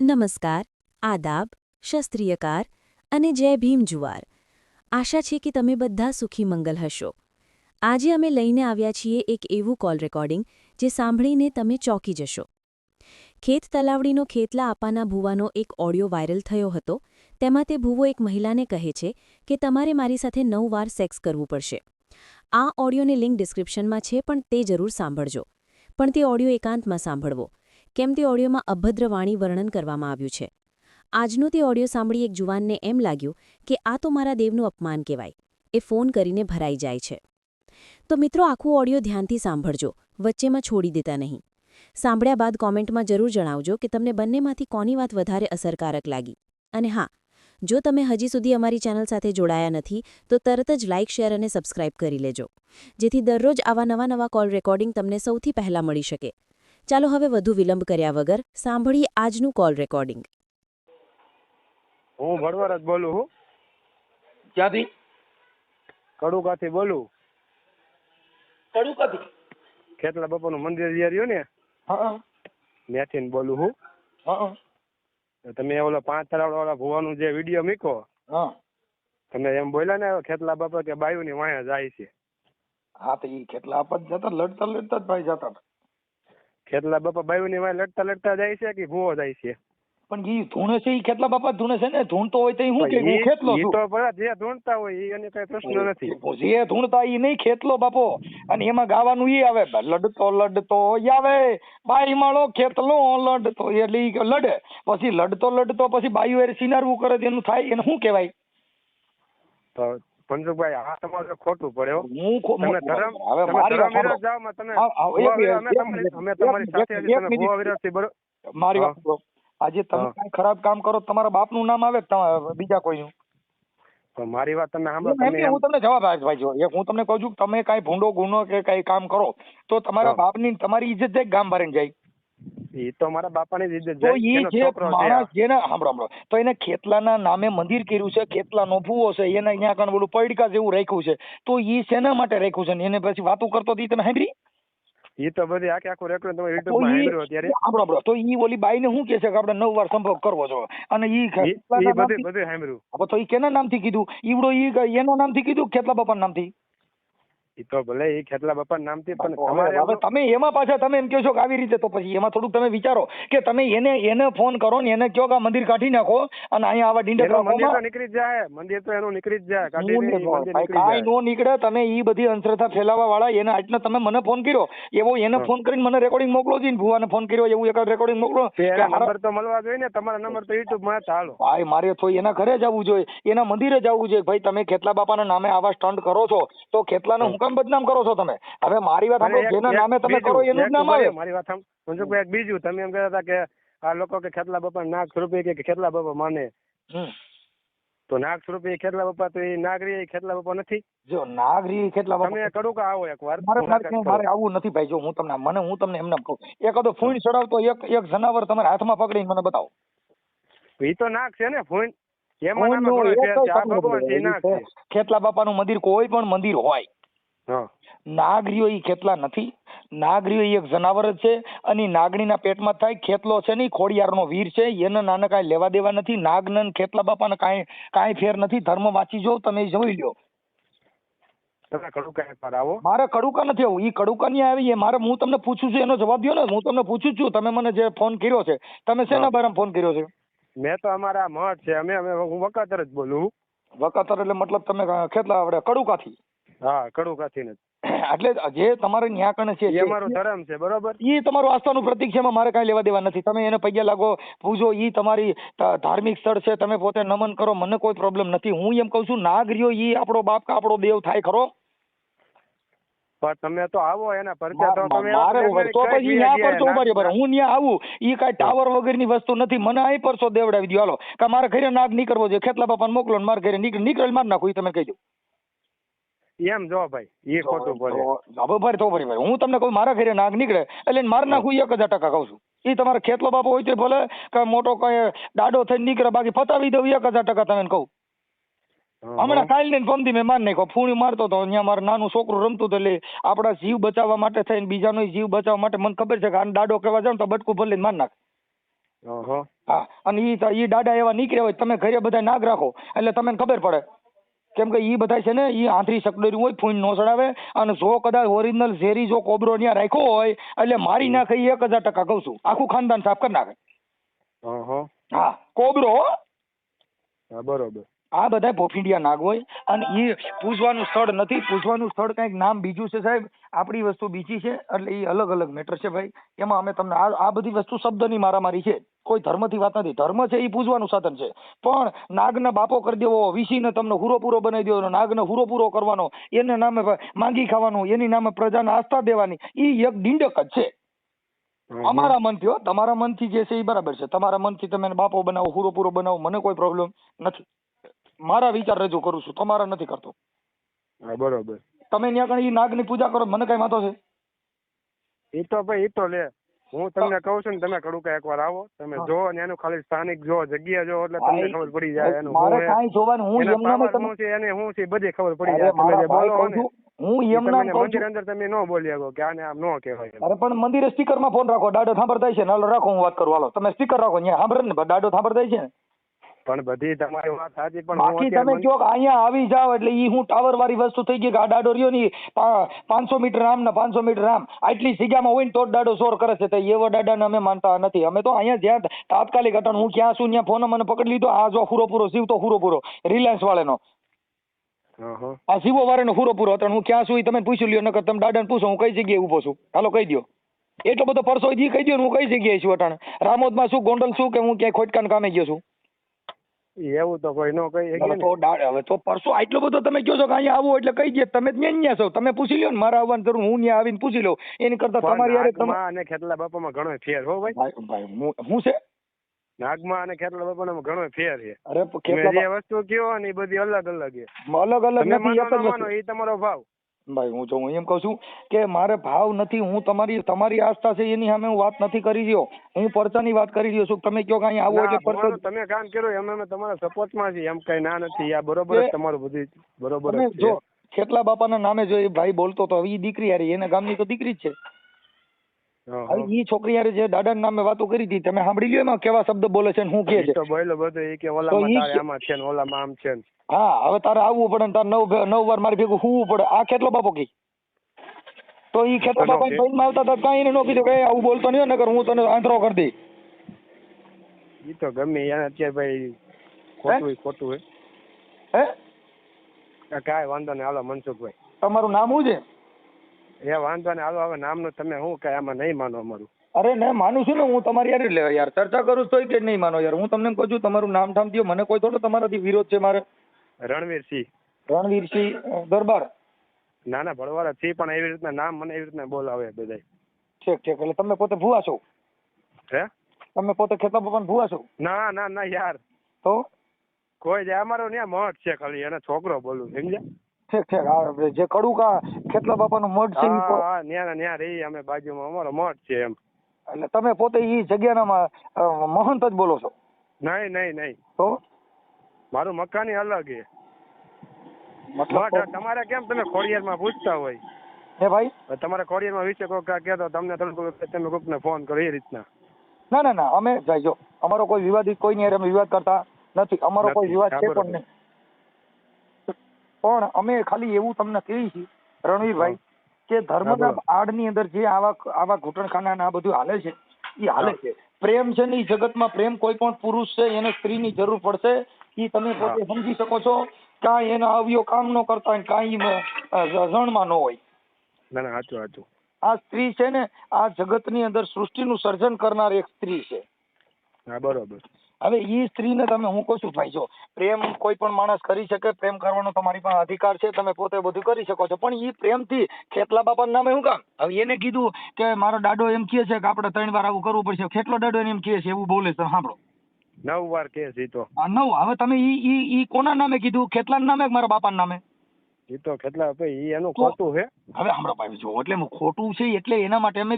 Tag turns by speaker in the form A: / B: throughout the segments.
A: નમસ્કાર, આદાબ, શસ્ત્રીયકાર અને જય ભીમ જુવાર. આશા છે કે તમે બધા સુખી મંગલ હશો. આજે અમે લઈને આવ્યા છીએ એક એવું કોલ રેકોર્ડિંગ જે સાંભળીને તમે ચોંકી જશો. ખેત તલાવડીનો ખેતલા આપાના ભૂવાનો એક ઓડિયો વાયરલ થયો હતો. તેમાં તે ભૂવો એક મહિલાને કહે છે કે તમારે મારી સાથે 9 વાર સેક્સ કરવું પડશે. આ ઓડિયોની લિંક ડિસ્ક્રિપ્શનમાં છે, પણ તે જરૂર સાંભળજો. પણ તે ઓડિયો એકાંતમાં સાંભળવો, કેમ તે ઓડિયોમાં અભદ્ર વાણી વર્ણન કરવામાં આવ્યું છે. આજનો તે ઓડિયો સાંભળી એક જુવાનને એમ લાગ્યું કે આ તો મારા દેવનું અપમાન કહેવાય. એ ફોન કરીને ભરાઈ જાય છે. તો મિત્રો, આખું ઓડિયો ધ્યાનથી સાંભળજો, વચ્ચેમાં છોડી દેતા નહીં. સાંભળ્યા બાદ કોમેન્ટમાં જરૂર જણાવજો કે તમને બંનેમાંથી કોની વાત વધારે અસરકારક લાગી. અને હા, જો તમે હજી સુધી અમારી ચેનલ સાથે જોડાયા નથી તો તરત જ લાઇક, શેર અને સબસ્ક્રાઇબ કરી લેજો, જેથી દરરોજ આવા નવા કોલ રેકોર્ડિંગ તમને સૌથી પહેલાં મળી શકે. ચાલો હવે વધુ વિલંબ કર્યા વગર સાંભળીએ આજનું કોલ રેકોર્ડિંગ.
B: હું ભડવર જ બોલું છું.
C: ક્યાંથી?
B: કડુકાથી બોલું.
C: કડુકાથી?
B: ખેતલા બાપાનું મંદિર જે રહ્યું ને,
C: હા
B: ત્યાંથી બોલું છું.
C: હા
B: તમે ઓલો 5 તળાવવાળા ભુવાનું જે વિડીયો મૂક્યો,
C: હા
B: તમે એમ બોલ્યા ને ખેતલા બાપા કે બાયુની વાંહે જાય છે.
C: હા તો એ કેટલા આપત જતા લડતા લડતા જ ભાઈ જતા.
B: ખેતલા બાપા બાયુની વાંહે લડતા લડતા જાય છે કે ભુવો જાય છે?
C: પણ ઈ ધૂણે છે, ઈ ખેતલા બાપા ધૂણે છે ને. ધૂણતો હોય તો હું કે હું ખેતલો
B: ઈ
C: છું.
B: તો ભલા જે ધૂણતા હોય ઈ એને કઈ પ્રશ્ન નથી.
C: જે ધૂણતા ઈ નહીં ખેતલો બાપો. અને એમાં ગાવાનું ઈ આવે, લડતો લડતો આવે બાઈ માળો ખેતલો લડતો, એટલે ઈ લડે. પછી લડતો લડતો પછી બાયું એ સિનારવું કરે એનું થાય, એને શું કહેવાય?
B: તો પંજુભાઈ, આ તમારે ખોટું પડે હો.
C: હું
B: ધર્મ
C: હવે મારી વાત
B: વિરોધ જાવ માં તમે અમે તમારી સાથે તમે ભુવા વિરોધ થી બરોબર.
C: મારી વાત સાંભળો. આજે તમે કઈ ખરાબ કામ કરો તમારા બાપનું નામ આવે બીજા કોઈનું?
B: તો મારી વાત તમે સાંભળો.
C: હું તમને જવાબ આપી જો, હું તમને કહું છું, તમે કઈ ભૂંડો ગુનો કે કઈ કામ કરો તો તમારા બાપની તમારી ઇજ્જત જાય, ગામ ભરીને જાય.
B: એ તો મારા બાપાની જ ઇજ્જત
C: તો
B: જાય.
C: એ જે માણસ જેને સાંભળો તો એને ખેતલાના નામે મંદિર કર્યું છે, ખેતલાનો ભૂવો છે, એને અહીંયા કણ બોલું પૈડકા જેવું રાખ્યું છે, તો એ શેના માટે રાખ્યું છે? એને પછી વાતું કરતો હતી, તમે સાંભળી?
B: એ તો બધી આખું રેકોર્ડ તમે YouTube માં સાંભળ્યો અત્યારે.
C: સાંભળો તો ઈ ઓલી બાઈને શું કહે છે કે આપણે 9 વાર સંભોગ કરવો જો, અને ઈ
B: બધું સાંભળ્યું.
C: હવે તો ઈ કેના નામથી કીધું? ઈવડો ઈ એના નામથી કીધું, ખેતલા બાપાના નામથી?
B: એ તો ભલે એ ખેતલા બાપા નામથી, પણ
C: હવે તમે એમાં પાછા તમે એમ કહો છો કે આવી રીતે, તો પછી એમાં થોડુંક તમે વિચારો કે તમે એને ફોન કરો ને એને કહો કે આ મંદિર કાઢી નાખો અને અહીંયા આવા ડીંડકરા
B: મંદિર તો નીકળી જ જાય. મંદિર તો એનું નીકળી જ જાય.
C: કાંઈ નો નીકળે. તમે ઈ બધી અંધશ્રદ્ધા ફેલાવા વાળા એને આટલા તમે મને ફોન કર્યો એવો એને ફોન કરીને મને રેકોર્ડિંગ મોકલો છે, ભુવાને ફોન કર્યો એવું એક રેકોર્ડિંગ મોકલો.
B: નંબર તો મળવા જોઈએ ને, તમારા નંબર તો YouTube માં ચાલો.
C: ભાઈ મારે તો એના ઘરે જવું જોઈએ, એના મંદિરે જવું જોઈએ. ભાઈ તમે ખેતલા બાપાના નામે આવા સ્ટન્ટ કરો છો તો ખેતલાને હું કામ બદનામ કરો છો તમે? હવે મારી વાત સાંભળો, જેના નામે તમે કરો એનું જ નામ આવે.
B: મારી વાત સાંભળો. એક બીજું તમે એમ કહેતા હતા કે આ લોકો કે ખેતલા બાપા નાગ સ્વરૂપે કે ખેતલા બાપા માને, તો નાગ સ્વરૂપે ખેતલા બાપા તો એ નાગરી ખેતલા બાપા નથી.
C: જો નાગરી ખેતલા બાપા
B: તમે કડુકા આવો એકવાર.
C: મારે આવું નથી ભાઈ. જો હું તમને એમને કહું, એકાદો ફૂણ ચડાવતો એક જનાવર તમારા હાથમાં પકડીને મને બતાવો.
B: એ તો નાગ છે ને ફૂણ.
C: ખેતલા બાપાનું મંદિર કોઈ પણ મંદિર હોય, નાગરીઓ ઈ ખેતલા નથી. નાગરીઓ એક જનાવર જ છે અને નાગણીના પેટમાં થાય. ખેતલો છે ને ખોડિયારનો વીર છે, એને નાના કાંઈ લેવા દેવા નથી. નાગનન ખેતલા બાપાને કાંઈ ફેર નથી. ધર્મ વાંચી જો, તમે જોઈ લો. મારે કડુકા નથી આવું. ઈ કડુકા ની આવી મારે, હું તમને પૂછું છું એનો જવાબ દો ને. હું તમને પૂછું છું, તમે મને જે ફોન કર્યો છે, તમે શેના બારામાં ફોન કર્યો છે?
B: મેં તો અમારા મઠ છે, હું વકાતર જ બોલું.
C: વકાતર એટલે મતલબ તમે ખેતલા આપણે કડુકાથી?
B: હા, કડુકાથી જ.
C: એટલે જે તમારે ન્યા કણે છે
B: એ અમારો ધર્મ છે, બરોબર.
C: ઈ તમારું આસ્થાનું પ્રતીક છે, એમાં મારે કાંઈ લેવા દેવા નથી. તમે એને પૈયા લાગો, પૂજો, ઈ તમારી ધાર્મિક સ્થળ છે, તમે પોતે નમન કરો, મને કોઈ પ્રોબ્લેમ નથી. હું એમ કહું છું, નાગરીઓ ઈ આપણો બાપ કે આપણો દેવ થાય ખરો?
B: પણ તમે તો આવો એના પરચા તો તમે
C: મારે તો પછી ન્યા પરચો ઉભા રહ્યો. હું ન્યા આવું, ઈ કાંઈ ટાવર વગરની વસ્તુ નથી. મને અહીં પરચો દેવડાવી દો. હાલો કે મારે ઘરે નાગ નીકળવો જોઈએ, ખેતલા બાપાને મોકલો ને મારે ઘરે નીકળે માર નાખું, ઈ તમે કહી દો.
B: એમ જો ભાઈ, એ ખોટું પડે.
C: તો ભાઈ હું તમને કહું, મારા ઘરે નાગ નીકળે એટલે માર નાખું, 1000% કહું છું. એ તમારે ખેતલો બાપો હોય તો ભલે કે મોટો કઈ દાડો થઈને નીકળે, બાકી ફતાવી દઉં 1000% તમે કહું. હમણાં કાલ ને પમદી મેં માર નાખ્યો, ફૂણી મારતો હતો, અહીંયા મારું નાનું છોકરું રમતું હતું, એટલે આપડા જીવ બચાવવા માટે થઈને, બીજાનો જીવ બચાવવા માટે મને ખબર છે કે આ દાડો કહેવા જાવ તો બટકું ભરીને માર નાખે. હા, અને ઈ દાડા એવા નીકળ્યા હોય તમે ઘરે બધા નાગ રાખો એટલે તમને ખબર પડે. કેમ કે ઈ બધા છે ને ઈ આંધળી સકડોરી હોય, ફૂન નો ચડાવે. અને જો કદાચ ઓરિજિનલ ઝેરી જો કોબરો ત્યાં રાખ્યો હોય એટલે મારી નાખે, 1000% કહું છું, આખું ખાનદાન સાફ કરી નાખે. હા, કોબરો.
B: હા બરોબર.
C: આ બધા ભોફીડિયા નાગ હોય. અને એ પૂજવાનું સ્થળ નથી, પૂજવાનું સ્થળ કંઈક નામ બીજું છે સાહેબ, આપણી વસ્તુ બીજી છે. એટલે એ અલગ અલગ મેટર છે ભાઈ. એમાં અમે તમને આ બધી વસ્તુ શબ્દની મારામારી છે, કોઈ ધર્મથી વાત નથી. ધર્મ છે એ પૂજવાનું સાધન છે, પણ નાગને બાપો કરી દેવો, વીસીને તમને હુરો પૂરો બનાવી દેવાનો, નાગને હુરો પૂરો કરવાનો, એને નામે માંગી ખાવાનું, એની નામે પ્રજાને આસ્થા દેવાની, એ એક ડીંડક જ છે. અમારા મનથી હો, તમારા મનથી જે છે એ બરાબર છે. તમારા મનથી તમે એને બાપો બનાવો, હુરો પૂરો બનાવો, મને કોઈ પ્રોબ્લેમ નથી. મારા વિચાર રજૂ કરું છું, તમારા નથી કરતો.
B: હા બરોબર.
C: તમે ત્યાં કઈ નાગની પૂજા કરો, મને કઈ વાંધો છે?
B: એ તો ભાઈ ઈ તો લે, હું તમને કહું છું ને, તમે કડુકા એકવાર આવો, તમે જો ને એનું ખાલી સ્થાનિક જો, જગ્યા જો, એટલે તમને ખબર પડી જાય એનું
C: મારે કાંઈ જોવાનું, હું
B: એના
C: એમના
B: પાવર શું છે, એને શું છે બધી ખબર પડી જાય. તમે જે બોલો ને,
C: હું એમના
B: મંદિર અંદર તમે ન બોલી શકો કે આને આમ ન કહેવાય.
C: અરે પણ મંદિરે સ્પીકર માં ફોન રાખો, દાડો સાંભળતા છે ને, હાલો રાખો, હું વાત કરું, હાલો તમે સ્પીકર રાખો, અહીંયા સાંભળે ને, દાડો સાંભળતા છે ને.
B: પણ બધી તમારી વાત સાચી, પણ
C: બાકી તમે જો અહીંયા આવી જાવ એટલે ઈ હું ટાવર વાળી વસ્તુ થઈ ગઈ કે આ દાડો રહ્યો ની 500 મીટર આમ ને 500 મીટર આમ, આટલી જગ્યામાં હોય ને તો જ દાડો શોર કરે છે. તો એવા દાડાને અમે માનતા નથી. અમે તો અહીંયા જ્યાં તાત્કાલિક અટણ હું ક્યાં છું ત્યાં ફોન મને પકડી લીધો. આ જો હુરો પૂરો શિવ, તો હુરો પૂરો રિલાયન્સ વાળાનો, આ શિવો વાળાનો હુરો પૂરો અટણ હું ક્યાં છું એ તમે પૂછી લ્યો, નકર તમે દાદાને પૂછો હું કઈ જગ્યાએ ઉભો છું, હાલો કહી દો. એટલો બધો પરસો ઈ કહી દો ને હું કઈ જગ્યાએ છું અટાણે, રામોદમાં છું, ગોંડલ છું, કે હું ક્યાંય ખોટકાન કામે ગયો છું.
B: એવું તો કોઈ નો કહી શકે.
C: તો હવે તો પરસો આટલો બધો તમે કહો છો કે અહીંયા આવો એટલે કહી દે, તમે ત્યાં છો, તમે પૂછી લ્યો ને, મારા આવવાની જરૂર, હું ત્યાં આવીને પૂછી લઉં. એની કરતા તમારી યારે
B: અને ખેતલા બાપામાં ઘણો ફેર હો ભાઈ.
C: ભાઈ હું છે
B: નાગમાં અને ખેતલા બાપામાં ઘણો ફેર છે.
C: અરે
B: જે વસ્તુ કયો ને એ બધી અલગ અલગ છે.
C: અલગ અલગ નથી, એક જ
B: માનો એ તમારો ભાવ.
C: ભાઈ હું એમ કહું છું કે મારે ભાવ નથી, હું તમારી આસ્થા છે એની સામે હું વાત નથી કરી રહ્યો, હું પરચાની વાત કરી રહ્યો છું. તમે કહો કે અહીંયા આવો એટલે પરચો
B: તમે કામ કરો એમ અમે તમારા સપોર્ટમાં છીએ, એમ કઈ ના નથી. આ બરોબર જ તમારું બધું બરોબર જ છે.
C: જો ખેતલા બાપાના નામે જો એ ભાઈ બોલતો તો એ દીકરી હારી, એને ગામની તો દીકરી જ છે. હવે એ છોકરી હારે જે દાદાના નામે વાતો કરી હતી, તમે સાંભળી લ્યો એમાં કેવા શબ્દ બોલે છે ને શું કહે છે.
B: તો બોલો બધું એ કે ઓલામાં તારે આમાં છે ને ઓલામાં આમ છે.
C: હા, હવે તારે આવવું પડે ને તારે 9 વાર મારી ભેગું હોવું પડે. આ ખેતલો બાપો કી તો ઈ ખેતલો બાપા ફોનમાં આવતા હતા, કાંઈ એને નો કીધું કે આવું બોલતો નહીં નકર હું તને આંતરો કરી દઈ.
B: ઈ તો ગમે યાર, અત્યારે ભાઈ ખોટું
C: હે
B: કાંઈ વાંધો નહીં. હાલો મનસુખભાઈ,
C: તમારું નામ શું છે?
B: એ વાંધો નહીં, હાલો હવે નામનું તમે શું કઈ આમાં નહીં માનો અમારું.
C: અરે ને માનું છું ને, હું તમારી યાર ચર્ચા કરું તોય કે નહીં માનો યાર. હું તમને કહું છું તમારું નામ ઠામ દો, મને કોઈ થોડો તમારાથી વિરોધ છે. મારે રણવીરસિંહ દરબાર.
B: ના ના ભળવાળા છે, પણ એવી રીતના નામ મને એવી રીતના બોલાવે બધા.
C: ઠીક એટલે તમે પોતે ભૂવા છો?
B: હે
C: તમે પોતે ખેતલા બાપાના ભૂવા છો?
B: ના ના ના યાર, તો કોઈ જાય અમારો ત્યાં મઠ છે ખાલી, એને છોકરો બોલું સમજ્યા.
C: ઠીક જે કડુકા ખેતલા બાપાનો મઠ છે
B: ન્યા રહી અમે બાજુમાં, અમારો મઠ છે એમ.
C: એટલે તમે પોતે ઈ જગ્યાના મહંત જ બોલો છો?
B: નહીં.
C: તો
B: મારું મકાન અલગ છે. તમારે કેમ તમે ખોડિયારમાં પૂછતા હોય
C: હે ભાઈ,
B: તમારે ખોડિયારમાં વિશે કોઈ કહેતો તમને થોડુંક તમે કોકને ફોન કરો એ રીતના.
C: ના અમે જો અમારો કોઈ વિવાદિત કોઈ નહીં, અમે વિવાદ કરતા નથી. અમારો કોઈ વિવાદ છે પણ નહીં, પણ અમે ખાલી એવું તમને કહીએ છીએ રણવીરભાઈ કે ધર્મના આડની અંદર જે આવા ઘૂંટણખાના આ બધું હાલે છે એ હાલે છે. પ્રેમ છે ને એ જગતમાં પ્રેમ, કોઈ પણ પુરુષ છે એને સ્ત્રીની જરૂર પડશે, એ તમે પોતે સમજી શકો છો. કાંઈ એના અવયવ કામ ન કરતા હોય, કાંઈ જણમાં ન હોય.
B: ના સાચું.
C: આ સ્ત્રી છે ને આ જગતની અંદર સૃષ્ટિનું સર્જન કરનાર એક સ્ત્રી છે.
B: હા બરોબર.
C: હવે એ સ્ત્રીને તમે હું કહું છું ભાઈ, જો પ્રેમ કોઈ પણ માણસ કરી શકે, પ્રેમ કરવાનો તમારી પાસે અધિકાર છે, તમે પોતે બધું કરી શકો છો, પણ એ પ્રેમથી ખેતલા બાપાના નામે શું કામ? હવે એને કીધું કે મારો દાડો એમ કહે છે કે આપણે 3 વાર આવું કરવું પડશે, ખેતલો દાડો એને એમ કહે છે એવું બોલે છે, સાંભળો
B: 9 વાર કહે છે તો
C: 9. હવે તમે ઈ કોના નામે કીધું? ખેતલાના નામે કે મારા બાપાના નામે?
B: એ તો કેટલા ભાઈ એનું ખોટું છે.
C: હવે હમણાં ભાઈ જો એટલે ખોટું છે એટલે એના માટે અમે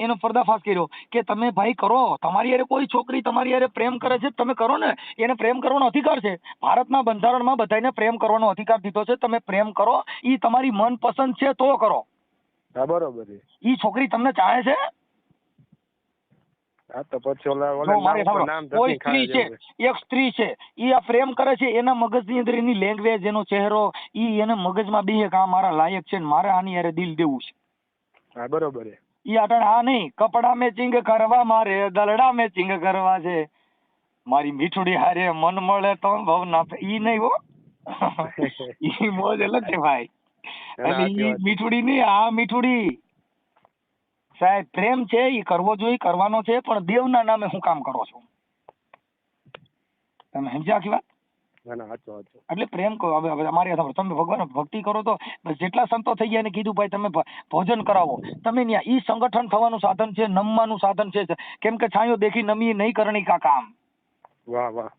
C: એનો પર્દાફાશ કર્યો કે તમે ભાઈ કરો, તમારી યારે કોઈ છોકરી તમારી યારે પ્રેમ કરે છે તમે કરો ને, એને પ્રેમ કરવાનો અધિકાર છે. ભારતના બંધારણમાં બધાને પ્રેમ કરવાનો અધિકાર દીધો છે. તમે પ્રેમ કરો, ઈ તમારી મનપસંદ છે તો કરો.
B: હા બરોબર છે.
C: ઈ છોકરી તમને ચાહે છે?
B: હા તો પછી ઓલા
C: જો
B: ઓલા
C: મારે
B: નામ ઉપર
C: સાંભળો,
B: નામ
C: કોઈ
B: ધસી
C: સ્ત્રી
B: ખાય
C: છે,
B: જેવું
C: એક સ્ત્રી છે, ઈ આ પ્રેમ કરે છે, એના મગજની અંદર એની લેંગ્વેજ, એનો ચહેરો, ઈ એને મગજમાં બેહે કે આ મારા લાયક છે ને મારે આની હારે દિલ દેવું છે.
B: છે. હા બરોબર છે.
C: ઈ અટાણે આ નહીં કપડા મેચિંગ કરવા મારે દલડા મેચિંગ કરવા છે, મારી મીઠુડી હારે મન મળે તો ભવ ના ઈ નહીં હો. ઈ મોજ અલગ છે ભાઈ.
B: ના,
C: એટલે
B: સાચી
C: ઈ
B: વાત છે.
C: મીઠુડી નહીં, આ મીઠુડી. સાહેબ પ્રેમ છે ઈ કરવો જોઈએ, કરવાનો છે, પણ દેવના નામે હું કામ કરો છો? તમે સમજ્યા આખી વાત?
B: ના ના સાચું સાચું.
C: એટલે પ્રેમ કરો. હવે અમારી સાથે તમે ભગવાન ભક્તિ કરો તો જેટલા સંતો થઈ ગયા એને કીધું ભાઈ તમે ભોજન કરાવો, તમે ત્યાં ઈ સંગઠન થવાનું સાધન છે, નમવાનું સાધન છે. કેમ કે છાંયો દેખી નમી નહીં કરણી કા કામ.
B: વાહ વાહ.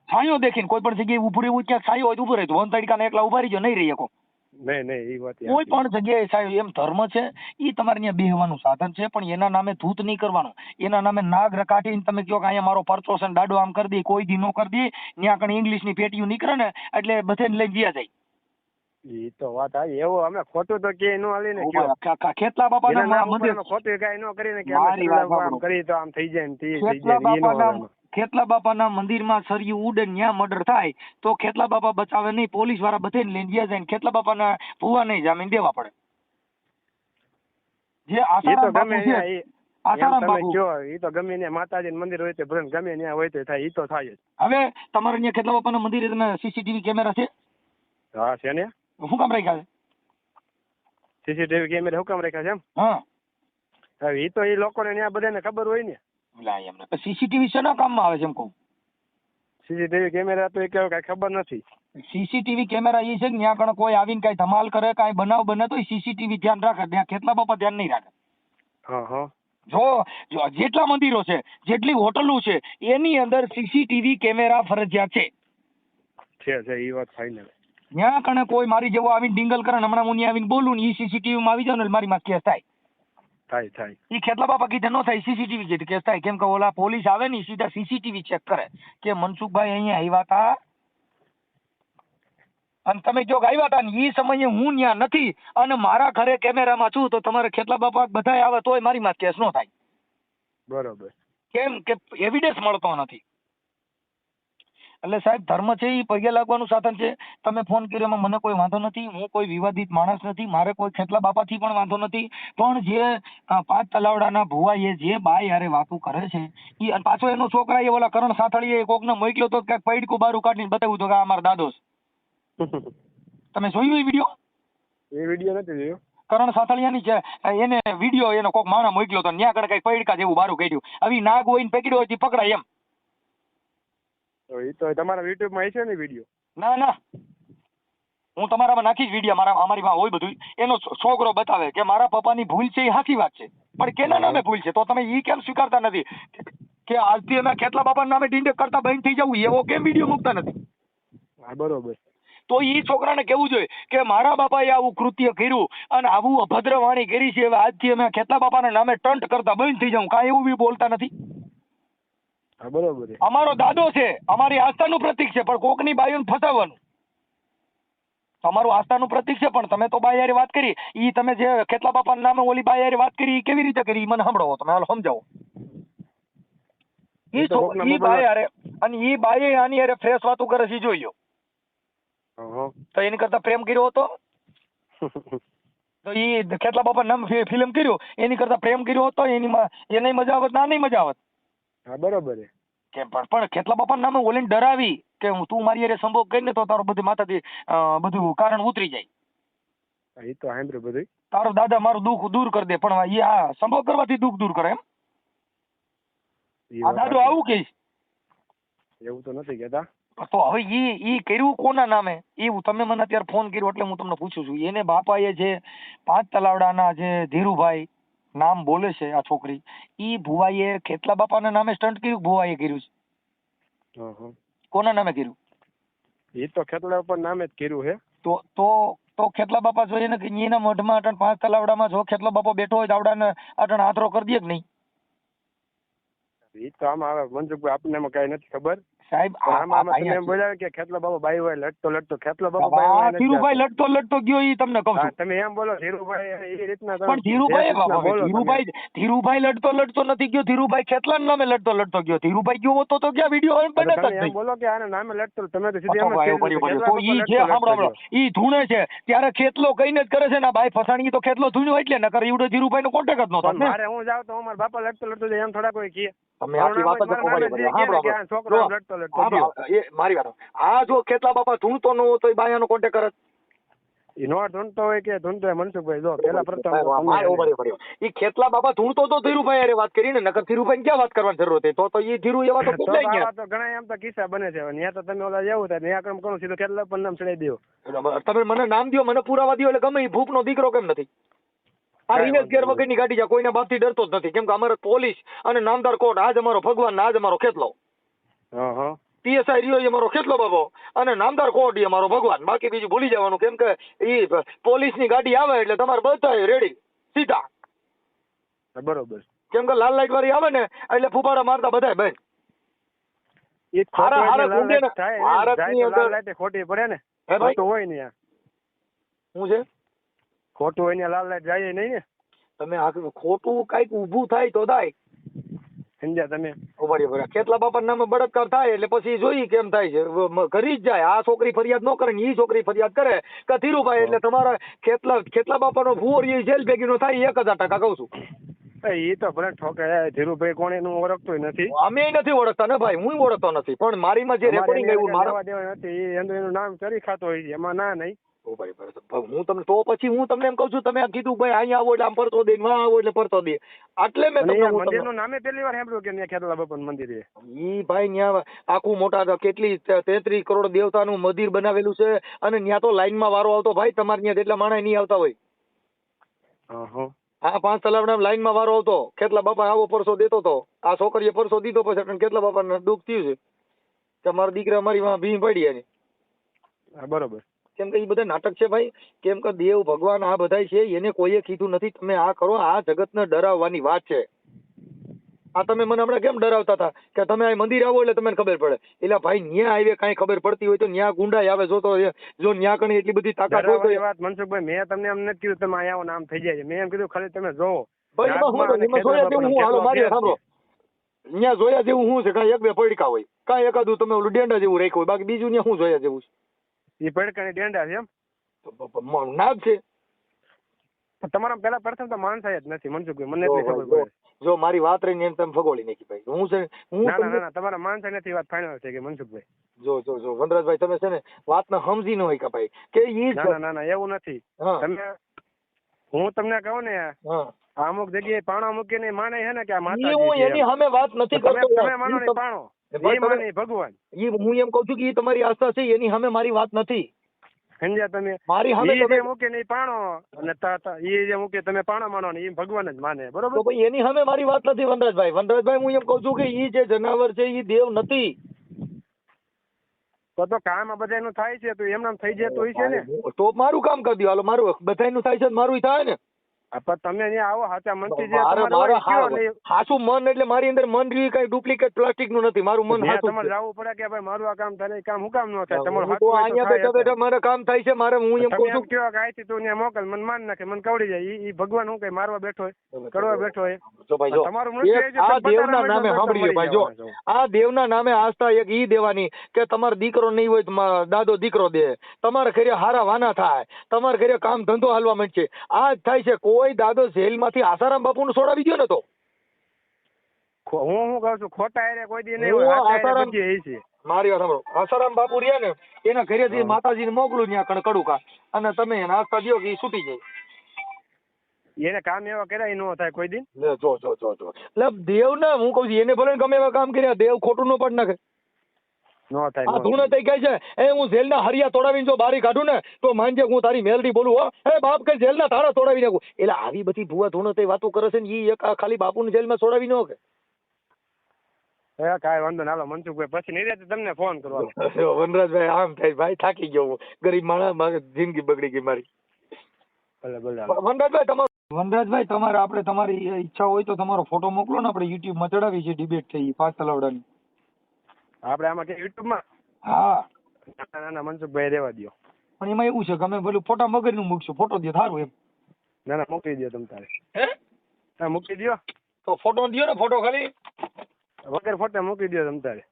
C: છાંયો દેખીને કોઈ પણ જગ્યાએ ઉભું રહેવું, ક્યાંક છાંયો હોય તો ઉભું રહે, વન તડકાને એકલા ઉભા રહીજો, નહીં રહી શકો.
B: નહીં નહીં એ વાત
C: કોઈ પણ જગ્યાએ છાંયો, એમ ધર્મ છે ઈ તમારે ત્યાં બેહવાનું સાધન છે, પણ એના નામે ધૂત નહીં કરવાનું. એના નામે નાગ રકાટીને તમે કહો કે અહીંયા મારો પરચો છે ને દાડો આમ કરી દે, કોઈ દી નો કરી દે, ત્યાં કણ ઇંગ્લિશની પેટીઓ નીકળે ને એટલે બધાને લઈને જ્યાં જાય.
B: એ તો વાત આવી. એવું અમે ખોટું તો કે નો હાલી ને કયો.
C: ખેતલા બાપાના
B: એના નામ
C: મંદિર,
B: ઉપર ખોટું કાંઈ નો કરીને કે
C: મારી વાત
B: અમે આમ
C: સાંભળો.
B: કરી તો આમ થઈ જાય ને તે થઈ
C: ખેતલા
B: જાય ઈ નો
C: બાપાના
B: આવે.
C: ખેતલા બાપાના મંદિરમાં સરિયું ઉડે ને ત્યાં મર્ડર થાય તો ખેતલા બાપા બચાવે નહીં, પોલીસ વાળા બધાને લઈને જ્યાં જાય ને ખેતલા બાપાના ભૂવા નહીં જામીન દેવા પડે. જે
B: એ તો
C: આસારામ
B: ગમે
C: બાપુ છે,
B: ત્યાં એમ
C: આસારામ
B: તમે
C: બાપુ.
B: કયો એ તો ગમે ત્યાં માતાજીનું મંદિર હોય તો ભલે ગમે ત્યાં હોય તો થાય, એ તો થાય જ.
C: હવે તમારે અહીંયા ખેતલા બાપાના મંદિરે તમે સીસીટીવી કેમેરા છે?
B: હા છે ને.
C: શું કામ રાખ્યા છે?
B: સીસીટીવી કેમેરા હુકમ રાખ્યા છે એમ.
C: હા
B: હવે એ તો એ લોકોને ત્યાં બધાને ખબર હોય ને.
C: એમને સીસીટીવી શેના કામમાં આવે છે એમ કહું?
B: સીસીટીવી કેમેરા તો એ કઈ ખબર નથી.
C: સીસીટીવી કેમેરા એ છે કે ત્યાં કણ કોઈ આવીને કઈ ધમાલ કરે, કઈ બનાવ બને તો સીસીટીવી ધ્યાન રાખે, ત્યાં ખેતલા બાપા ધ્યાન નહીં રાખે.
B: હા હા.
C: જો જેટલા મંદિરો છે, જેટલી હોટલો છે, એની અંદર સીસીટીવી કેમેરા ફરજિયાત છે.
B: છે એ વાત ફાઇનલ.
C: ત્યાં કણે કોઈ મારી જેવો આવીને ડિંગલ કરે ને હમણાં હું ત્યાં આવીને બોલું ને એ સીસીટીવી માં આવી જાવ ને મારી માં કેસ થાય.
B: થાય.
C: એ ખેતલા બાપા કીધે ન થાય, સીસીટીવી કીધે કેસ થાય. કેમ કે ઓલા પોલીસ આવે ને સીધા સીસીટીવી ચેક કરે કે મનસુખભાઈ અહીંયા આવ્યા હતા અને તમે જો આવ્યા હતા ને એ સમયે હું ત્યાં નથી અને મારા ઘરે કેમેરામાં છું તો તમારે ખેતલા બાપા બધા આવે તોય મારી માં કેસ ન થાય.
B: બરોબર.
C: કેમ કે એવિડન્સ મળતો નથી. એટલે સાહેબ ધર્મ છે એ પગે લાગવાનું સાધન છે. તમે ફોન કર્યો એમાં મને કોઈ વાંધો નથી, હું કોઈ વિવાદિત માણસ નથી, મારે કોઈ ખેતલા બાપાથી પણ વાંધો નથી, પણ જે 5 તલાવડાના ભુવાએ જે બાઈ હારે વાતું કરે છે ઈ, અને પાછો એનો છોકરા એ ઓલા કરણ સાથળીએ કોકને મોકલ્યો તો ક્યાંક પૈડકું બારું કાઢીને બતાવ્યું તો કે આ મારા દાદો છે. તમે જોયું એ વિડીયો?
B: એ વિડીયો નથી જોયો.
C: કરણ સાથળિયાની છે એને વિડીયો એનો કોક માણા મોકલ્યો તો ન્યા કણ કઈ પૈડકા જેવું બારું કાઢ્યું. હવે નાગ હોય ને પકડ્યો હોય પકડાય એમ.
B: તો એ તો તમારા યુટ્યુબ માં છે ને વિડીયો?
C: ના હું તમારામાં નાખીશ વિડીયો, અમારી માં હોય બધું. એનો છોકરો બતાવે કે મારા પપ્પાની ભૂલ છે એ સાચી વાત છે, પણ કેના નામે ભૂલ છે તો તમે ઈ કેમ સ્વીકારતા નથી કે આજથી અમે ખેતલા બાપાના નામે ડિંડક કરતા બંધ થઈ જવું, એવો કેમ વિડીયો મૂકતા નથી?
B: હા બરોબર.
C: તો ઈ છોકરાને કેવું જોઈએ કે મારા બાપાએ આવું કૃત્ય કર્યું અને આવું અભદ્ર વાણી કરી છે, હવે આજથી અમે ખેતલા બાપાના નામે ટંટ કરતા બંધ થઈ જાઉં, કાંઈ એવું બી બોલતા નથી.
B: હા બરોબર.
C: અમારો દાદો છે, અમારી આસ્થાનું પ્રતીક છે, પણ કોકની બાઈઓને ફસાવવાનું. તમારું આસ્થાનું પ્રતીક છે પણ તમે તો બાઈ હારે વાત કરી, ઈ તમે જે ખેતલા બાપાના નામે ઓલી બાઈ હારે વાત કરી કેવી રીતે કરી ઈ મને સંભળાવો, તમે હાલો સમજાવો. ઈ બાઈ હારે અને ઈ બાઈ આની હારે ફ્રેશ વાતો કરે છે જોઈ લો. તો એની કરતા પ્રેમ કર્યો હતો તો ઈ ખેતલા બાપા નામ ફિલ્મ કર્યું એની કરતા પ્રેમ કર્યો હતો એને મજા આવત ના નહીં મજા આવત.
B: હા બરોબર
C: કે પણ ખેતલા બાપા નામે ઓલીને ડરાવી કે તું મારી હારે સંભોગ કરીને તો તારો બધી માથાથી બધું કારણ ઉતરી જાય.
B: એ તો સાંભળ્યું બધું.
C: તારો દાદા મારું દુઃખ દૂર કરી દે, પણ એ આ સંભોગ કરવાથી દુઃખ દૂર કરે એમ? આ દાદો આવું કહીશ?
B: એવું તો નથી કહેતા.
C: તો હવે ઈ કર્યું કોના નામે? એવું તમે મને અત્યારે ફોન કર્યો એટલે હું તમને પૂછું છું. એને બાપાએ જે 5 તલાવડાના જે ધીરુભાઈ નામ બોલે છે આ છોકરી, ઈ ભુવાએ ખેતલા બાપાના નામે સ્ટન્ટ કર્યું, ભુવાએ કર્યું છે? કોના નામે કર્યું?
B: એ તો ખેતલા બાપા નામે જ કર્યું હે.
C: તો ખેતલા બાપા જોઈએ ને કે એના મઢમાં અટણ 5 તલાવડામાં જો ખેતલા બાપા બેઠો હોય તો આવડાને અટણ આથરો કરી દે કે નહીં?
B: ઈ તો આમાં હવે મનસુખભાઈ આપણને એમાં કઈ નથી ખબર
C: સાહેબ
B: પણ આમાં તમે એમ બોલ્યા કે ખેતલો બાબો બાઈ હોય લડતો ખેતલો બાબો બાઈ હોય નથી
C: ધીરુભાઈ
B: જતો.
C: લડતો ગયો ઈ તમને કહું
B: હા,
C: છું.
B: તમે એમ બોલો ધીરુભાઈ એ રીતના તમે
C: પણ ધીરુભાઈ
B: જે રીતના બોલો તમે.
C: ધીરુભાઈ લડતો નથી ગયો. ધીરુભાઈ ખેતલાના નામે લડતો ગયો. ધીરુભાઈ ગયો હોતો તો ક્યાં વિડીયો
B: હવે
C: બનતા જ
B: તમે એમ
C: નહીં.
B: બોલો કે આના નામે લડતો તમે તો સીધી એમ જ
C: અચ્છા,
B: કહી દીધું કે
C: તો
B: ખેતલા
C: ઈ
B: બાબો
C: જે
B: લડતો
C: સાંભળો
B: ગયો.
C: ઈ ધૂણે છે ત્યારે ખેતલો કઈને જ કરે છે ને આ બાઈ ફસાણી તો ખેતલો ધૂણ્યો એટલે નકર ઈવડો ધીરુભાઈ નો કોન્ટેક્ટ જ નહોતો
B: પણ
C: ને.
B: મારે હું જાઉં તો અમારા બાપા લડતો જાય એમ થોડા કોઈ કહે.
C: તમે આખી વાત જ
B: મારું નામ
C: ખબર
B: જ
C: પડી.
B: કહે કે આ છોકરો આમ લડતો ગયો.
C: એ મારી વાત આ જો ખેતલા બાપા ધૂણતો ન હોય તો એ બાયાનો કોન્ટેક્ટ કરે.
B: ઈ નો ધૂનતો હોય કે ધૂનતો હોય મનસુખભાઈ જો પેલા પ્રથમ
C: ઈ ખેતલા બાપા ધૂણતો તો ધીરુભાઈ હારે વાત કરીને નકર ધીરુભાઈ ક્યાં વાત કરવાની જરૂર હતી. તો ઈ ધીરુ એવા તો
B: તો
C: પૂછાય
B: આવા તો ઘણા એમ તો કિસ્સા બને છે ત્યાં તો તમે ઓલા જેવું થાય ત્યાં કામ કરું સીધું કેટલા પણ નામ ચડાઈ દો.
C: તમે મને નામ દ્યો, મને પુરાવા દ્યો એટલે ગમે ઈ ભૂપનો દીકરો કેમ નથી. આ રિનેશ ગેર વગરની ગાડી છે, કોઈના બાપથી ડરતો જ નથી. કેમ કે અમારે પોલીસ અને નામદાર કોર્ટ આજ અમારો ભગવાન આજ અમારો ખેતલો. પીએસઆઈ રહ્યો એ અમારો ખેતલો બાબો અને નામદાર કોર્ટ એ અમારો ભગવાન. બાકી બીજું ભૂલી જવાનું. કેમ કે ઈ પોલીસની ગાડી આવે એટલે તમારે બધા રેડી સીધા.
B: બરોબર.
C: કેમ કે લાલ લાઈટ વાળી આવે ને એટલે ફૂફાડા મારતા બધાય બંધ.
B: ખોટી પડે ને
C: હે ભાઈ
B: ખોટું હોય ને
C: શું છે
B: ખોટું હોય ને લાલ લાઈટ જાય નહીં ને.
C: તમે ખોટું કઈક ઊભું થાય તો થાય.
B: સમજ્યા તમે?
C: બરાબર. ખેતલા બાપા નામે બળાત્કાર થાય એટલે પછી જોઈ કેમ થાય છે. કરી જ જાય. આ છોકરી ફરિયાદ ન કરે ને ઈ છોકરી ફરિયાદ કરે કે ધીરુભાઈ એટલે તમારા ખેતલા બાપાનો ભૂવો જેલ ભેગી નો થાય 1000% કહું છું.
B: ઈ તો ભલે ઠોકે ધીરુભાઈ કોણ એનું ઓળખતો નથી.
C: અમે નથી ઓળખતા ને ભાઈ, હું ઓળખતો નથી. પણ મારીમાં જે રેકોર્ડિંગ આવ્યું મારા
B: દેવા નથી એનું નામ કરી ખાતો હોય છે એમાં ના નહીં.
C: હું તમને તો પછી હું તમને એમ કહું છું તમે કીધું ભાઈ અહીંયા આવો એટલે આમ ફરતો દે, વાં આવો એટલે ફરતો દે. એટલે મેં તમને
B: મંદિરનું નામે પહેલી વાર સાંભળ્યું કે ત્યાં ખેતલા બાપાનું મંદિર છે.
C: ઈ ભાઈ ત્યાં આખું મોટા કેટલી 33 કરોડ દેવતાનું મંદિર બનાવેલું છે અને ત્યાં તો લાઈનમાં વારો આવતો ભાઈ. તમારે ત્યાં જેટલા માણસ નહીં આવતા હોય. હા 5 તલાવડા લાઈનમાં વારો આવતો. ખેતલા બાપા આવો પરસો દેતો હતો. આ છોકરીએ પરસો દીધો પછી ખેતલા બાપાને દુઃખ થયું છે કે મારા દીકરા મારી માં ભીં પડી એની.
B: બરોબર.
C: કેમ કે એ બધા નાટક છે ભાઈ. કેમ કે દેવ ભગવાન આ બધા છે એને કોઈએ કીધું નથી તમે આ કરો. આ જગતને ડરાવવાની વાત છે. આ તમે મને હમણાં કેમ ડરાવતા હતા કે તમે આ મંદિર આવો એટલે તમને ખબર પડે. એટલે ભાઈ ન્યા આવે કાંઈ ખબર પડતી હોય તો ન્યા ગુંડા આવે. જો ન્યા કણી એટલી બધી તાકાત હોય તો
B: વાત મનસુખભાઈ મેં તમને એમ નથી કીધું તમે અહીંયા નામ થઈ જાય. મેં એમ કીધું ખાલી તમે જોવો.
C: ભાઈ એમાં જોયા જેવું હું હાલો મારી સાંભળો ન્યા જોયા જેવું શું છે? કાંઈ 1-2 પડકા હોય, કાંઈ એકાદું તમે ઓલું ડેંડા જેવું રાખ્યું હોય, બાકી બીજું ન્યા શું જોયા જેવું છે?
B: એ પડકાની ડેંડા છે એમ
C: નાગ છે.
B: તમારા પેલા પ્રથમ તો માણસાઈ જ નથી મનસુખભાઈ, મને એટલી ખબર પડે.
C: જો મારી વાત રહીને એમ તમે ફગોળી નાખી ભાઈ. હું છે
B: ના તમારા માણસાઈ નથી વાત ફાઇનલ છે કે મનસુખભાઈ.
C: જો વનરાજભાઈ તમે છે ને વાતને સમજી ન હોય કે ભાઈ કે ઈ
B: ના એવું નથી. તમે હું તમને કહું ને અમુક જગ્યાએ પાણો મૂકીને માને છે ને કે આ માતાજી છે
C: એની સામે વાત નથી કરતો.
B: તમે માનો ને પાણો એ માને ભગવાન.
C: હું એમ કઉ છું કે તમારી આસ્થા છે એની સામે મારી વાત નથી.
B: સમજ્યા તમે?
C: મારી સામે
B: જે મૂકે ને પાણો અને એ જે મૂકે તમે પાણો માનો ને એ ભગવાન જ માને. બરોબર.
C: તો ભાઈ એની સામે મારી વાત નથી વનરાજભાઈ. હું એમ કઉ છું કે ઈ જે જનાવર છે ઈ દેવ નથી.
B: તો કામ આ બધાનું થાય છે તો એમ નામ થઈ જતું હોય છે ને.
C: તો મારું કામ કરી દો. હાલો મારું બધાનું થાય છે મારું થાય ને.
B: તમે અહીંયા આવો હાચા મનથી
C: જે હાચું મન એટલે મારી અંદર મન રહ્યું કઈ ડુપ્લિકેટ પ્લાસ્ટિક નું નથી. મારું મન હાચું
B: તમારે જવું પડે કે ભાઈ મારું આ કામ થાય કામ હું કામ ન થાય. તમારું
C: તો અહીંયા બેઠા બેઠા મારે કામ થાય છે. મારે હું એમ કહું છું
B: કેવા કે આયથી તું ત્યાં મોકલ મને માન નાખે મને કવડી જાય. ઈ ભગવાન હું કઈ મારવા બેઠો હોય કડવા બેઠો હોય.
C: જો ભાઈ જો આ દેવના નામે સાંભળીએ ભાઈ. જો આ દેવના નામે આસ્થા એક ઈ દેવાની કે તમારો દીકરો નહીં હોય તો દાદો દીકરો દે. તમારા ઘરે હારા વાના થાય. તમારા ઘરે કામ ધંધો હાલવા માંડશે. આ જ થાય છે. કોઈ દાદો જેલમાંથી આસારામ બાપુને છોડાવી દો ને તો
B: હું કહું છું ખોટા એરે કોઈ દી નહીં હોય.
C: મારી વાત સાંભળો. આસારામ બાપુ રહ્યા ને એના ઘરેથી માતાજીને મોકલું ત્યાં કડુકા અને તમે એને આસ્થા દો કે એ છૂટી જાય.
B: એને કામ એવા કર્યા એ ન થાય કોઈ દિન.
C: જો એટલે દેવ ને હું કઉ છું એને ભલે ગમે એવા કામ કર્યા દેવ ખોટું ન પડ નાખે.
B: નો થાય.
C: આ ધૂણે થઈ ગઈ છે. એ હું જેલના હરિયા તોડાવીને જો બારી કાઢું ને તો માનજે હું તારી મેલડી બોલું. હો એ બાપ કે જેલના તારા તોડાવી નાખું. એટલે આવી બધી ભૂવા ધૂણે થઈ વાતો કરે છે ને ઈ એક ખાલી બાપુને જેલમાં છોડાવી ન કે.
B: કાંઈ વાંધો ના. મનસુખભાઈ પછી નિરાતે તમને ફોન કરવાનો.
C: વનરાજભાઈ આમ થાય ભાઈ થાકી ગયો હું. ગરીબ માણસ જિંદગી બગડી ગઈ મારી.
B: ભલે
C: વનરાજભાઈ તમારું વનરાજભાઈ તમારે આપણે તમારી ઈચ્છા હોય તો તમારો ફોટો મોકલો ને, આપણે યુટ્યુબ માં ચડાવી છે ડિબેટ થઈ 5 તલાવડાની.
B: આપણે આમાં કે યુટ્યુબ માં?
C: હા
B: ના ના મનસુખભાઈ રહેવા દો.
C: પણ એમાં એવું છે કે અમે પેલું ફોટા મગરનું મૂકશું, ફોટો દે સારું એમ.
B: ના ના મૂકી દો તમ તારે.
C: હે
B: હા મૂકી દો.
C: તો ફોટો દયો ને, ફોટો ખાલી
B: વગર ફોટા મૂકી દો તમ તારે.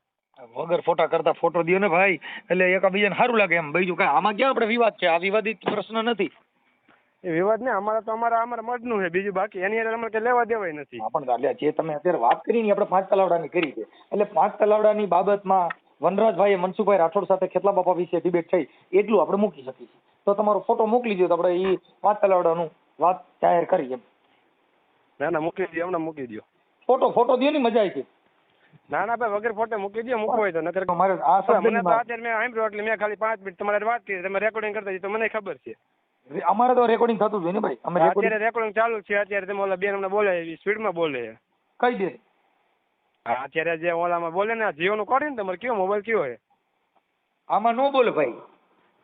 C: વગર ફોટા કરતા ફોટો દયો ને ભાઈ, એટલે એકબીજાને સારું લાગે એમ. બીજું કાંઈ આમાં ક્યાં આપણે વિવાદ છે? આ વિવાદિત પ્રશ્ન નથી.
B: એ વિવાદ ને અમારા મઢનું છે, બીજું બાકી એની હારે અમારે કઈ લેવા દેવાય નથી.
C: હા પણ એટલે જે તમે અત્યારે વાત કરી ને આપણે 5 તલાવડાની કરી છે, એટલે 5 તલાવડાની બાબતમાં વનરાજભાઈએ મનસુખભાઈ રાઠોડ સાથે ખેતલા બાપા વિશે ડિબેટ થઈ એટલું આપણે મૂકી શકીએ છીએ. તો તમારો ફોટો મોકલી દો તો આપણે એ 5 તલાવડાનું વાત જાહેર કરી એમ.
B: ના ના મૂકી દો, હમણાં મૂકી દો.
C: ફોટો દો ને, મજા આવી છે.
B: ના ના ભાઈ વગર ફોટો મૂકી દો, મૂકવો હોય તો. નકર
C: મારે આ શબ્દ
B: મને તો અત્યારે મેં સાંભળ્યો એટલે મેં ખાલી 5 મિનિટ તમારે વાત કરી, તમે રેકોર્ડિંગ કરતા તો મને ખબર છે.
C: અમારે તો રેકોર્ડિંગ થતું જ હોય ને ભાઈ. અમે
B: અત્યારે રેકોર્ડિંગ ચાલુ છે. અત્યારે તમે ઓલા બેન અમને બોલે સ્પીડમાં બોલે.
C: કઈ દે?
B: હા અત્યારે જે ઓલામાં બોલે ને, જીઓ નું કોડ ને તમારે કયો મોબાઈલ કયો છે?
C: આમાં નો બોલે ભાઈ.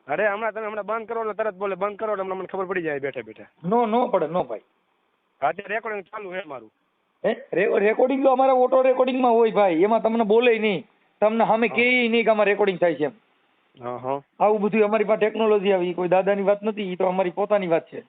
B: અરે હમણાં બંધ કરો એટલે તરત બોલે, બંધ કરો એટલે મને ખબર પડી જાય બેઠા બેઠા.
C: નો પડે નો ભાઈ.
B: અત્યારે રેકોર્ડિંગ ચાલુ છે મારું.
C: રેકોર્ડિંગ તો અમારે ઓટો રેકોર્ડિંગ માં હોય ભાઈ, એમાં તમને બોલે નહીં, તમને સામે કે નહીં કે આમાં રેકોર્ડિંગ થાય છે એમ. આવું બધું અમારી પાસે ટેકનોલોજી આવી, કોઈ દાદાની વાત નથી, એ તો અમારી પોતાની વાત છે.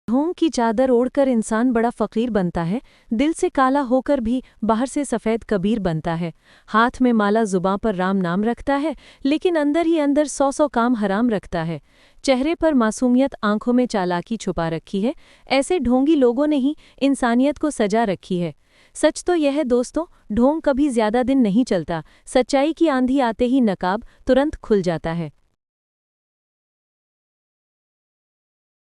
A: ढोंग की चादर ओढ़कर इंसान बड़ा फकीर बनता है, दिल से काला होकर भी बाहर से सफ़ेद कबीर बनता है। हाथ में माला जुबां पर राम नाम रखता है, लेकिन अंदर ही अंदर 100 काम हराम रखता है। चेहरे पर मासूमियत, आंखों में चालाकी छुपा रखी है। ऐसे ढोंगी लोगों ने ही इंसानियत को सजा रखी है। सच तो यह है दोस्तों, ढोंग कभी ज्यादा दिन नहीं चलता। सच्चाई की आंधी आते ही नकाब तुरंत खुल जाता है।